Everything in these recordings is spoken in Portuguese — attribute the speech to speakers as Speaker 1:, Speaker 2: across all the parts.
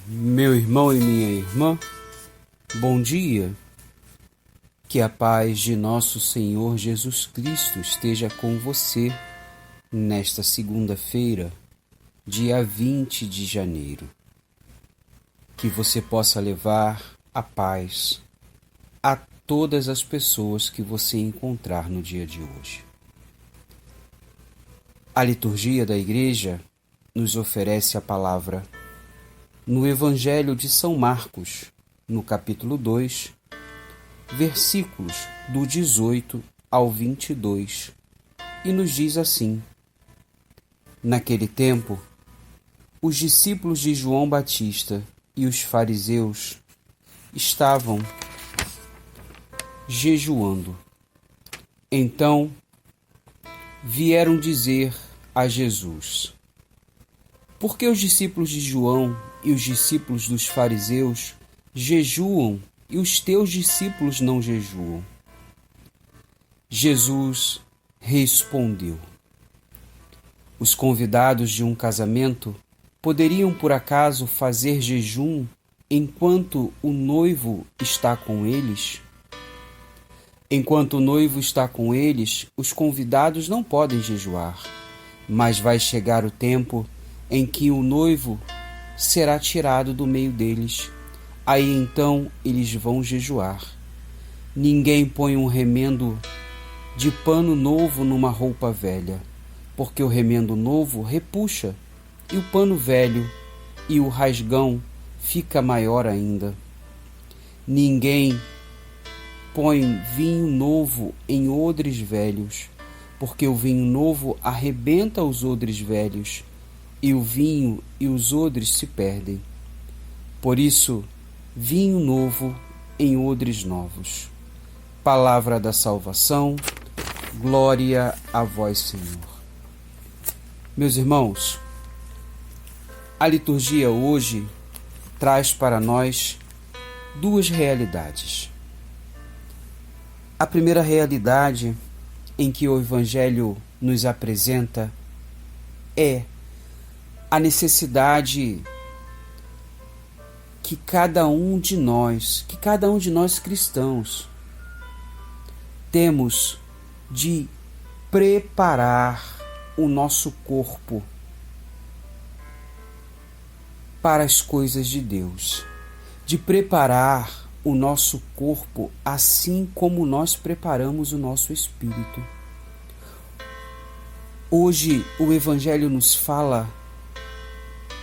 Speaker 1: Meu irmão e minha irmã, bom dia. Que a paz de nosso Senhor Jesus Cristo esteja com você nesta segunda-feira, dia 20 de janeiro. Que você possa levar a paz a todas as pessoas que você encontrar no dia de hoje. A liturgia da Igreja nos oferece a palavra no Evangelho de São Marcos, no capítulo 2, versículos do 18 ao 22, e nos diz assim: Naquele tempo, os discípulos de João Batista e os fariseus estavam jejuando. Então vieram dizer a Jesus: Por que os discípulos de João e os discípulos dos fariseus jejuam e os teus discípulos não jejuam? Jesus respondeu: Os convidados de um casamento poderiam por acaso fazer jejum enquanto o noivo está com eles? Enquanto o noivo está com eles, os convidados não podem jejuar, mas vai chegar o tempo em que o noivo será tirado do meio deles. Aí então eles vão jejuar. Ninguém põe um remendo de pano novo numa roupa velha, porque o remendo novo repuxa, e o pano velho e o rasgão fica maior ainda. Ninguém põe vinho novo em odres velhos, porque o vinho novo arrebenta os odres velhos, e o vinho e os odres se perdem. Por isso, vinho novo em odres novos. Palavra da salvação, glória a vós, Senhor. Meus irmãos, a liturgia hoje traz para nós duas realidades. A primeira realidade em que o Evangelho nos apresenta é a necessidade que cada um de nós cristãos, temos de preparar o nosso corpo para as coisas de Deus, de preparar o nosso corpo assim como nós preparamos o nosso espírito. Hoje o Evangelho nos fala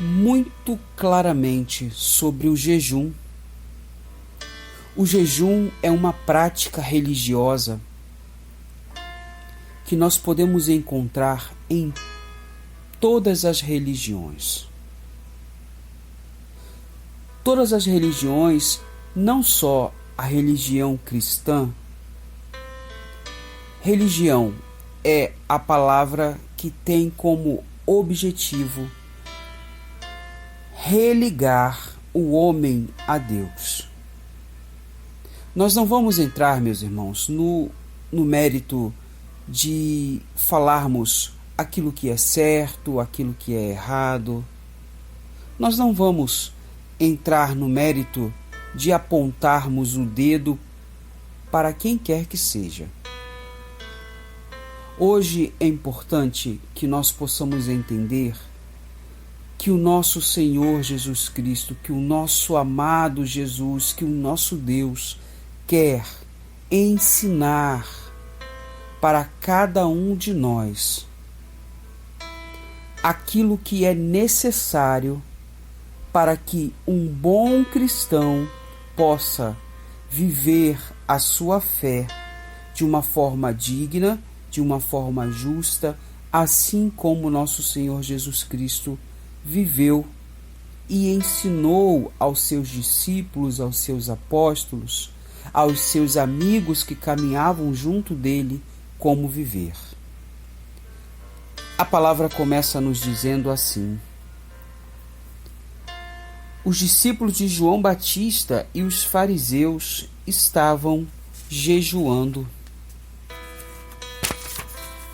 Speaker 1: muito claramente sobre o jejum. O jejum é uma prática religiosa que nós podemos encontrar em todas as religiões. Todas as religiões, não só a religião cristã. Religião é a palavra que tem como objetivo religar o homem a Deus. Nós não vamos entrar, meus irmãos, no mérito de falarmos aquilo que é certo, aquilo que é errado. Nós não vamos entrar no mérito de apontarmos o dedo para quem quer que seja. Hoje é importante que nós possamos entender que o nosso Senhor Jesus Cristo, que o nosso amado Jesus, que o nosso Deus quer ensinar para cada um de nós aquilo que é necessário para que um bom cristão possa viver a sua fé de uma forma digna, de uma forma justa, assim como nosso Senhor Jesus Cristo viveu e ensinou aos seus discípulos, aos seus apóstolos, aos seus amigos que caminhavam junto dele, como viver. A palavra começa nos dizendo assim: Os discípulos de João Batista e os fariseus estavam jejuando.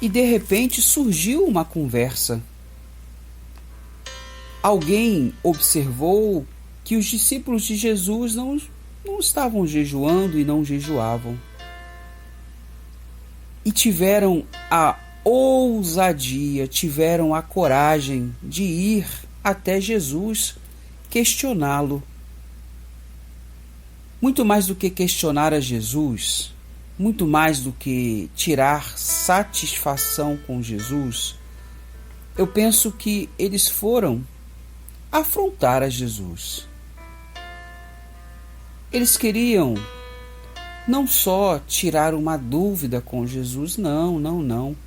Speaker 1: E de repente surgiu uma conversa. Alguém observou que os discípulos de Jesus não estavam jejuando e não jejuavam. E tiveram a ousadia, tiveram a coragem de ir até Jesus questioná-lo. Muito mais do que questionar a Jesus, muito mais do que tirar satisfação com Jesus, eu penso que eles foram afrontar a Jesus. Eles queriam não só tirar uma dúvida com Jesus, não.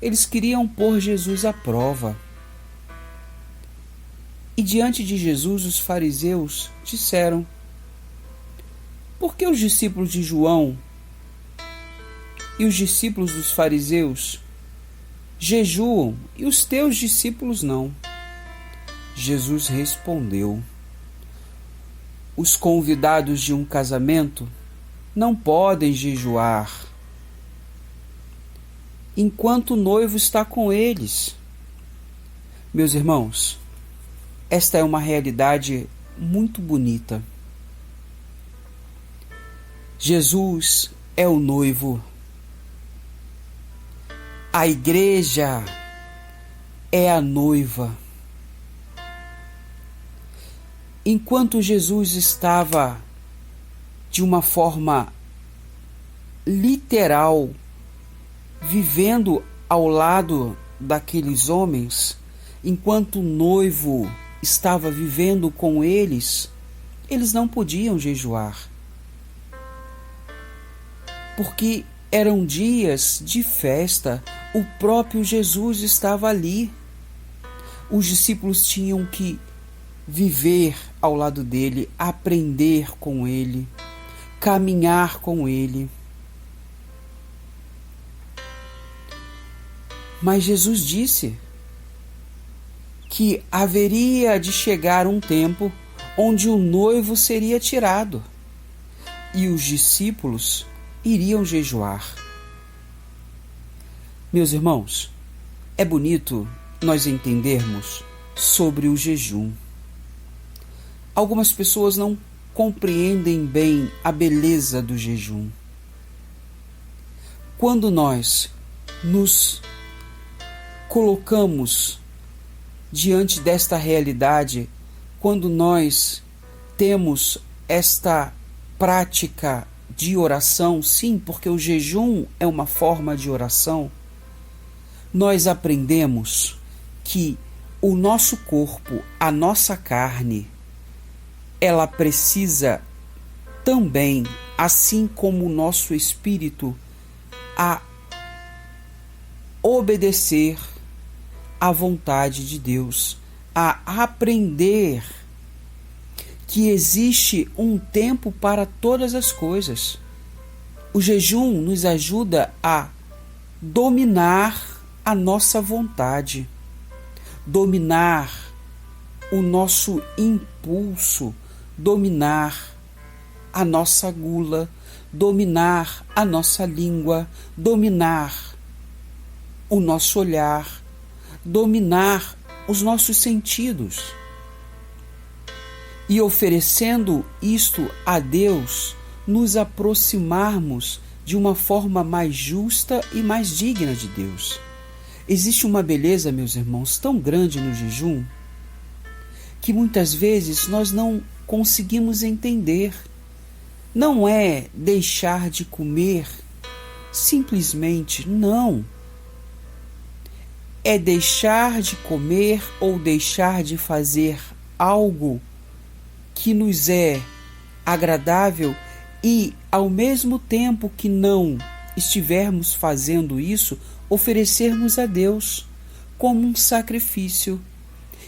Speaker 1: Eles queriam pôr Jesus à prova. E diante de Jesus, os fariseus disseram: por que os discípulos de João e os discípulos dos fariseus jejuam e os teus discípulos não? Jesus respondeu: os convidados de um casamento não podem jejuar enquanto o noivo está com eles. Meus irmãos, esta é uma realidade muito bonita. Jesus é o noivo. A igreja é a noiva. Enquanto Jesus estava de uma forma literal vivendo ao lado daqueles homens, enquanto o noivo estava vivendo com eles, eles não podiam jejuar, porque eram dias de festa. O próprio Jesus estava ali. Os discípulos tinham que viver ao lado dele, aprender com ele, caminhar com ele. Mas Jesus disse que haveria de chegar um tempo onde o noivo seria tirado e os discípulos iriam jejuar. Meus irmãos, é bonito nós entendermos sobre o jejum. Algumas pessoas não compreendem bem a beleza do jejum. Quando nós nos colocamos diante desta realidade, quando nós temos esta prática de oração, sim, porque o jejum é uma forma de oração, nós aprendemos que o nosso corpo, a nossa carne, ela precisa também, assim como o nosso espírito, a obedecer à vontade de Deus, a aprender que existe um tempo para todas as coisas. O jejum nos ajuda a dominar a nossa vontade, dominar o nosso impulso, dominar a nossa gula, dominar a nossa língua, dominar o nosso olhar, dominar os nossos sentidos. E oferecendo isto a Deus, nos aproximarmos de uma forma mais justa e mais digna de Deus. Existe uma beleza, meus irmãos, tão grande no jejum, que muitas vezes nós não conseguimos entender. Não é deixar de comer, simplesmente não. É deixar de comer ou deixar de fazer algo que nos é agradável e, ao mesmo tempo que não estivermos fazendo isso, oferecermos a Deus como um sacrifício.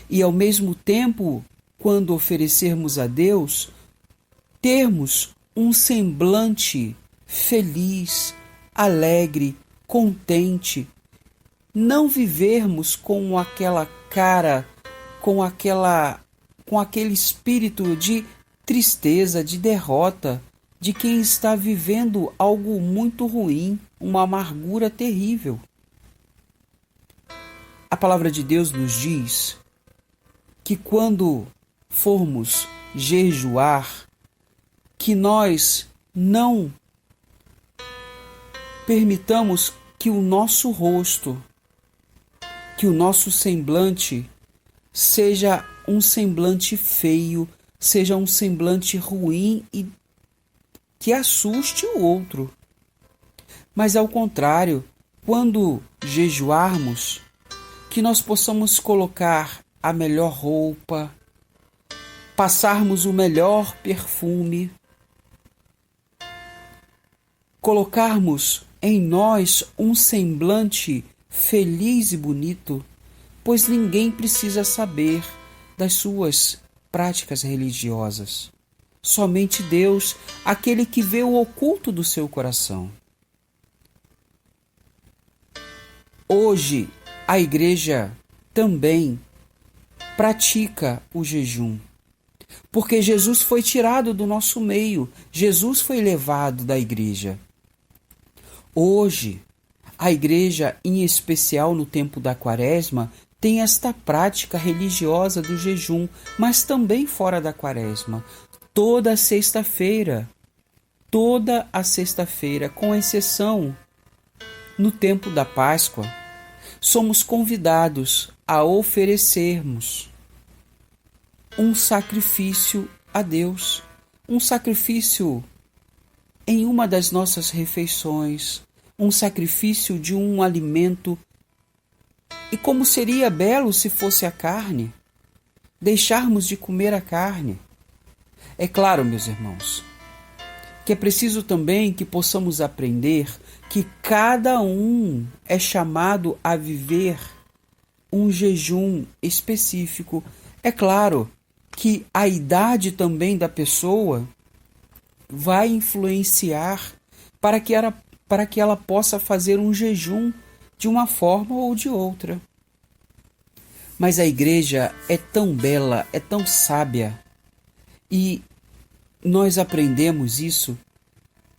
Speaker 1: E, ao mesmo tempo, quando oferecermos a Deus, termos um semblante feliz, alegre, contente. Não vivermos com aquela cara, com aquele espírito de tristeza, de derrota, de quem está vivendo algo muito ruim, uma amargura terrível. A palavra de Deus nos diz que quando formos jejuar, que nós não permitamos que o nosso rosto, que o nosso semblante seja um semblante feio, seja um semblante ruim e que assuste o outro. Mas ao contrário, quando jejuarmos, que nós possamos colocar a melhor roupa, passarmos o melhor perfume, colocarmos em nós um semblante feliz e bonito, pois ninguém precisa saber das suas práticas religiosas. Somente Deus, aquele que vê o oculto do seu coração. Hoje, a igreja também pratica o jejum, porque Jesus foi tirado do nosso meio, Jesus foi levado da igreja. Hoje, a igreja, em especial no tempo da Quaresma, tem esta prática religiosa do jejum, mas também fora da Quaresma. Toda a sexta-feira, com exceção no tempo da Páscoa, somos convidados a oferecermos um sacrifício a Deus, um sacrifício em uma das nossas refeições, um sacrifício de um alimento. E como seria belo se fosse a carne, deixarmos de comer a carne. É claro, meus irmãos, que é preciso também que possamos aprender que cada um é chamado a viver um jejum específico. É claro que a idade também da pessoa vai influenciar para que ela possa fazer um jejum de uma forma ou de outra. Mas a igreja é tão bela, é tão sábia, e nós aprendemos isso,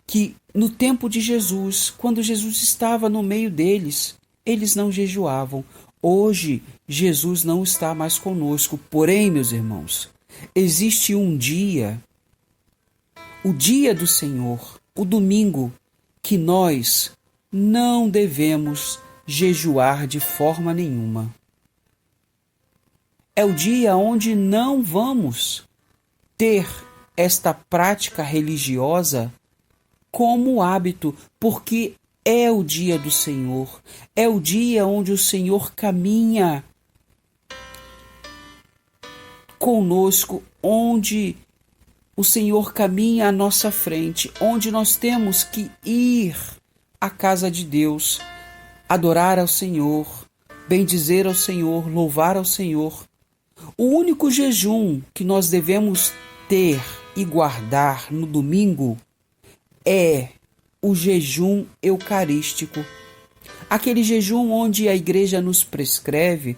Speaker 1: que no tempo de Jesus, quando Jesus estava no meio deles, eles não jejuavam. Hoje, Jesus não está mais conosco. Porém, meus irmãos, existe um dia, o dia do Senhor, o domingo, que nós não devemos jejuar de forma nenhuma. É o dia onde não vamos ter esta prática religiosa como hábito, porque é o dia do Senhor, é o dia onde o Senhor caminha conosco, onde o Senhor caminha à nossa frente, onde nós temos que ir à casa de Deus, adorar ao Senhor, bendizer ao Senhor, louvar ao Senhor. O único jejum que nós devemos ter e guardar no domingo é o jejum eucarístico. Aquele jejum onde a igreja nos prescreve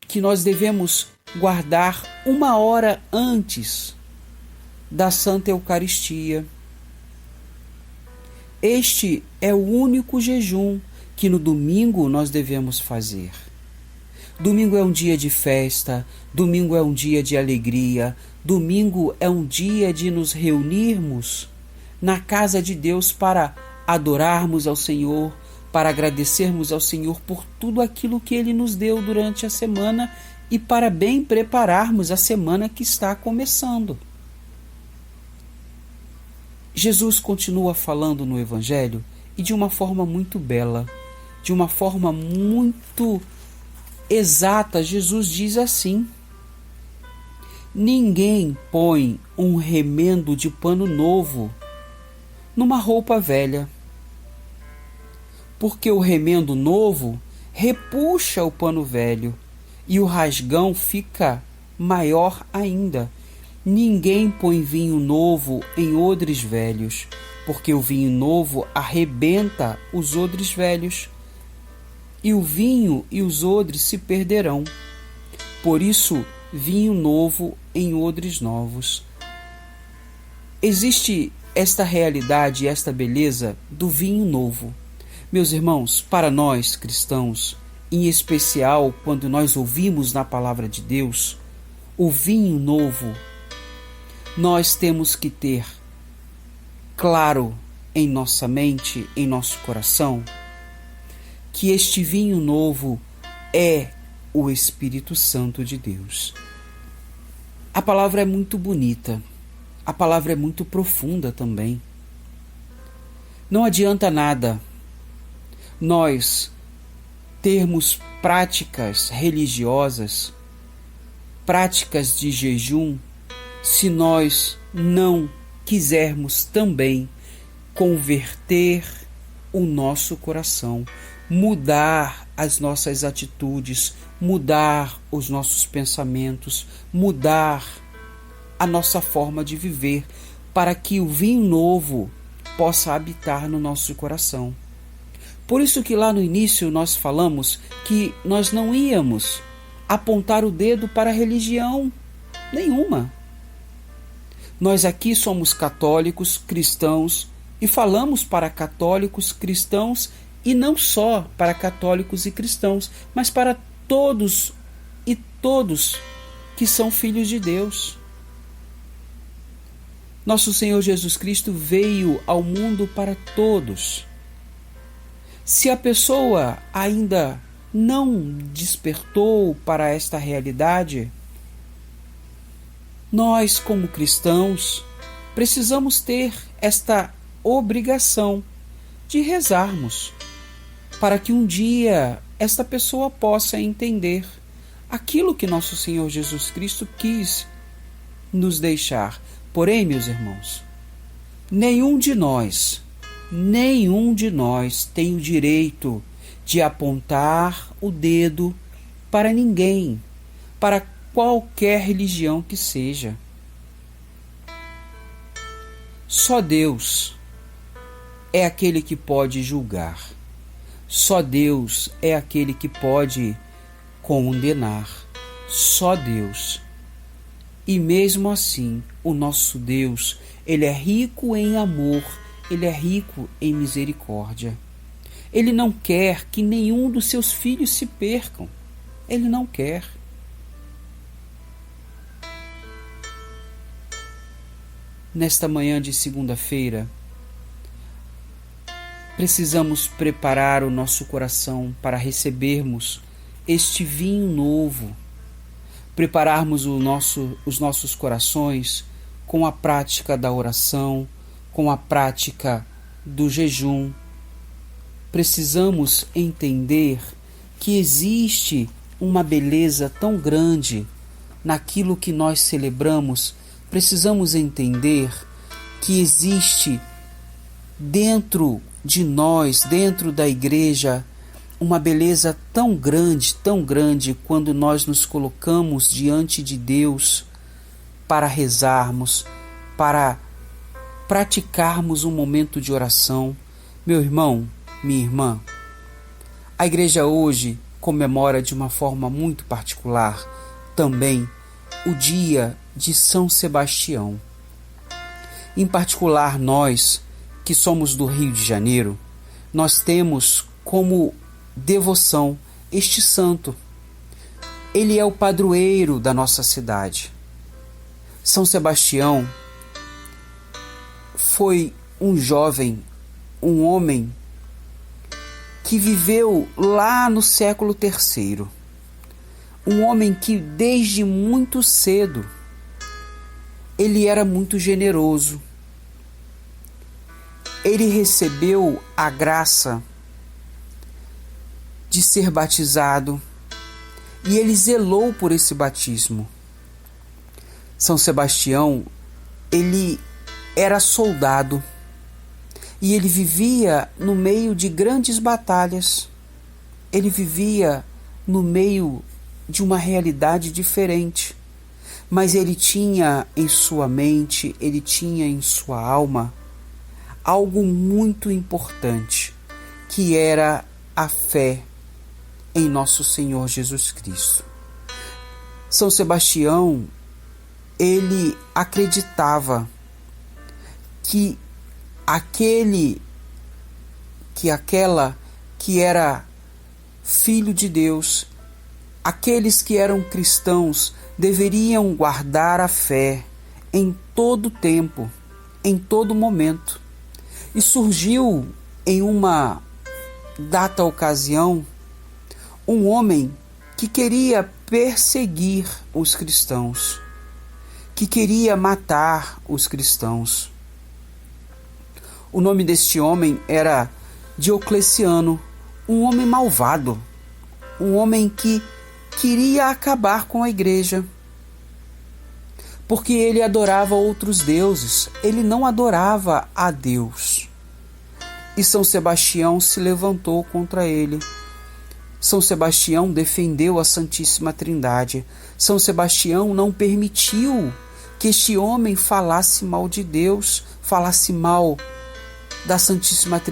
Speaker 1: que nós devemos guardar 1 hora antes da Santa Eucaristia. Este é o único jejum que no domingo nós devemos fazer. Domingo é um dia de festa, domingo é um dia de alegria, domingo é um dia de nos reunirmos na casa de Deus para adorarmos ao Senhor, para agradecermos ao Senhor por tudo aquilo que Ele nos deu durante a semana e para bem prepararmos a semana que está começando. Jesus continua falando no Evangelho e de uma forma muito bela, de uma forma muito exata. Jesus diz assim: ninguém põe um remendo de pano novo numa roupa velha, porque o remendo novo repuxa o pano velho e o rasgão fica maior ainda. Ninguém põe vinho novo em odres velhos, porque o vinho novo arrebenta os odres velhos, e o vinho e os odres se perderão. Por isso, vinho novo em odres novos. Existe esta realidade e esta beleza do vinho novo. Meus irmãos, para nós cristãos, em especial quando nós ouvimos na palavra de Deus, o vinho novo nós temos que ter claro em nossa mente, em nosso coração, que este vinho novo é o Espírito Santo de Deus. A palavra é muito bonita, a palavra é muito profunda também. Não adianta nada nós termos práticas religiosas, práticas de jejum, se nós não quisermos também converter o nosso coração, mudar as nossas atitudes, mudar os nossos pensamentos, mudar a nossa forma de viver, para que o vinho novo possa habitar no nosso coração. Por isso que lá no início nós falamos que nós não íamos apontar o dedo para a religião nenhuma. Nós aqui somos católicos, cristãos, e falamos para católicos, cristãos, e não só para católicos e cristãos, mas para todos e todos que são filhos de Deus. Nosso Senhor Jesus Cristo veio ao mundo para todos. Se a pessoa ainda não despertou para esta realidade, nós, como cristãos, precisamos ter esta obrigação de rezarmos para que um dia esta pessoa possa entender aquilo que nosso Senhor Jesus Cristo quis nos deixar. Porém, meus irmãos, nenhum de nós tem o direito de apontar o dedo para ninguém, para qualquer religião que seja. Só Deus é aquele que pode julgar. Só Deus é aquele que pode condenar. Só Deus. E mesmo assim, o nosso Deus, Ele é rico em amor, Ele é rico em misericórdia. Ele não quer que nenhum dos seus filhos se percam. Ele não quer. Nesta manhã de segunda-feira, precisamos preparar o nosso coração para recebermos este vinho novo, prepararmos os nossos corações com a prática da oração, com a prática do jejum. Precisamos entender que existe uma beleza tão grande naquilo que nós celebramos. Precisamos entender que existe dentro de nós, dentro da igreja, uma beleza tão grande, quando nós nos colocamos diante de Deus para rezarmos, para praticarmos um momento de oração. Meu irmão, minha irmã, a igreja hoje comemora de uma forma muito particular também o dia de São Sebastião. Em particular, nós que somos do Rio de Janeiro, nós temos como devoção este santo. Ele é o padroeiro da nossa cidade. São Sebastião foi um jovem, um homem que viveu lá no século III. Um homem que desde muito cedo ele era muito generoso. Ele recebeu a graça de ser batizado e ele zelou por esse batismo. São Sebastião, ele era soldado e ele vivia no meio de grandes batalhas. Ele vivia no meio de uma realidade diferente, mas ele tinha em sua mente, ele tinha em sua alma algo muito importante, que era a fé em nosso Senhor Jesus Cristo. São Sebastião, ele acreditava que aquela que era filho de Deus, aqueles que eram cristãos, deveriam guardar a fé em todo tempo, em todo momento. E surgiu em uma data ocasião um homem que queria perseguir os cristãos, que queria matar os cristãos. O nome deste homem era Diocleciano, um homem malvado, um homem que queria acabar com a igreja, porque ele adorava outros deuses, ele não adorava a Deus. E São Sebastião se levantou contra ele. São Sebastião defendeu a Santíssima Trindade. São Sebastião não permitiu que este homem falasse mal de Deus, falasse mal da Santíssima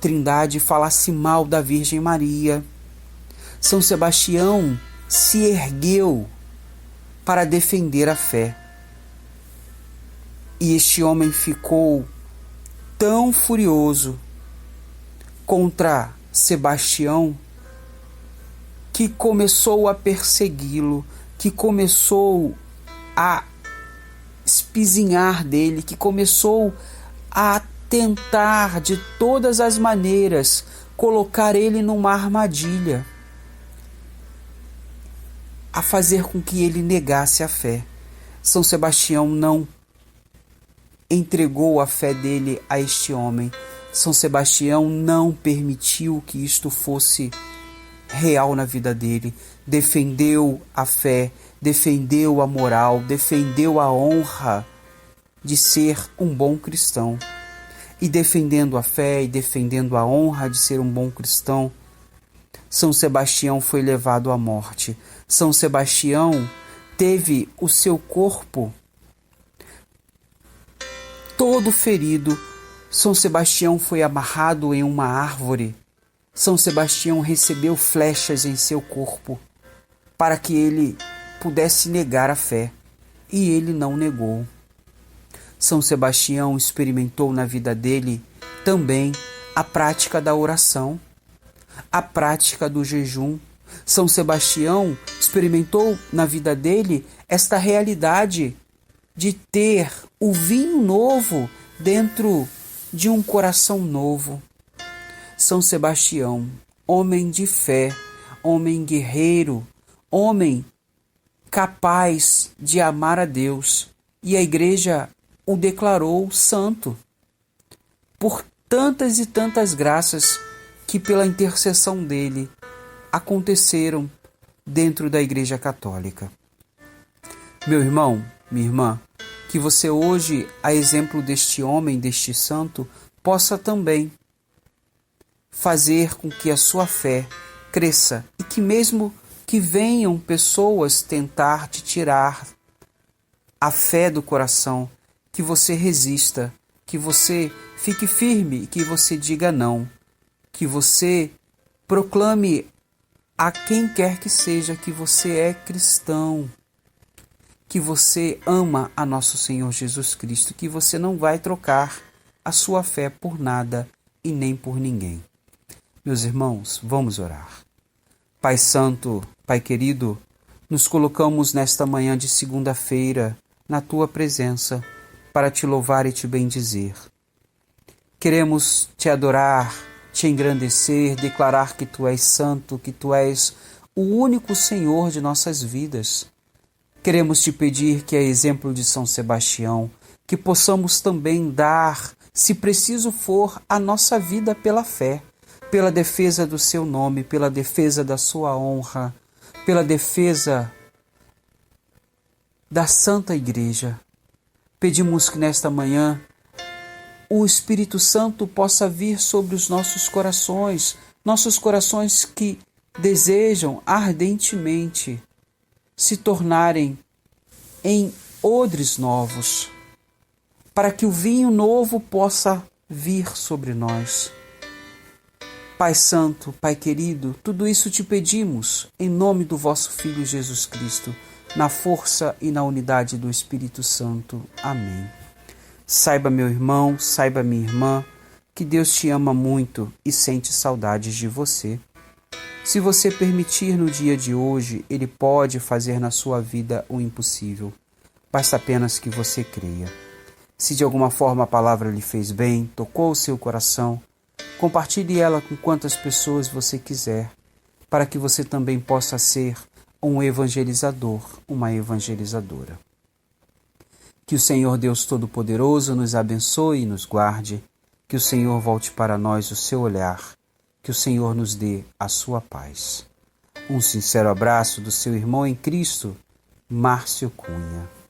Speaker 1: Trindade, falasse mal da Virgem Maria. São Sebastião se ergueu para defender a fé. E este homem ficou tão furioso contra Sebastião que começou a persegui-lo, que começou a espizinhar dele, que começou a tentar de todas as maneiras colocar ele numa armadilha, a fazer com que ele negasse a fé. São Sebastião não entregou a fé dele a este homem. São Sebastião não permitiu que isto fosse real na vida dele. Defendeu a fé, defendeu a moral, defendeu a honra de ser um bom cristão. E defendendo a fé e defendendo a honra de ser um bom cristão, São Sebastião foi levado à morte. São Sebastião teve o seu corpo todo ferido. São Sebastião foi amarrado em uma árvore. São Sebastião recebeu flechas em seu corpo para que ele pudesse negar a fé. E ele não negou. São Sebastião experimentou na vida dele também a prática da oração, a prática do jejum. São Sebastião experimentou na vida dele esta realidade de ter o vinho novo dentro de um coração novo. São Sebastião, homem de fé, homem guerreiro, homem capaz de amar a Deus. E a igreja o declarou santo por tantas e tantas graças que pela intercessão dele aconteceram dentro da Igreja Católica. Meu irmão, minha irmã, que você hoje, a exemplo deste homem, deste santo, possa também fazer com que a sua fé cresça e que mesmo que venham pessoas tentar te tirar a fé do coração, que você resista, que você fique firme e que você diga não, que você proclame a quem quer que seja que você é cristão, que você ama a nosso Senhor Jesus Cristo, que você não vai trocar a sua fé por nada e nem por ninguém. Meus irmãos, vamos orar. Pai Santo, Pai querido, nos colocamos nesta manhã de segunda-feira na Tua presença para Te louvar e Te bendizer. Queremos Te adorar, Te engrandecer, declarar que Tu és santo, que Tu és o único Senhor de nossas vidas. Queremos Te pedir que, a exemplo de São Sebastião, que possamos também dar, se preciso for, a nossa vida pela fé, pela defesa do Seu nome, pela defesa da Sua honra, pela defesa da Santa Igreja. Pedimos que nesta manhã o Espírito Santo possa vir sobre os nossos corações que desejam ardentemente se tornarem em odres novos, para que o vinho novo possa vir sobre nós. Pai Santo, Pai querido, tudo isso te pedimos em nome do vosso Filho Jesus Cristo, na força e na unidade do Espírito Santo. Amém. Saiba, meu irmão, saiba, minha irmã, que Deus te ama muito e sente saudades de você. Se você permitir no dia de hoje, Ele pode fazer na sua vida o impossível. Basta apenas que você creia. Se de alguma forma a palavra lhe fez bem, tocou o seu coração, compartilhe ela com quantas pessoas você quiser, para que você também possa ser um evangelizador, uma evangelizadora. Que o Senhor Deus Todo-Poderoso nos abençoe e nos guarde, que o Senhor volte para nós o seu olhar, que o Senhor nos dê a sua paz. Um sincero abraço do seu irmão em Cristo, Márcio Cunha.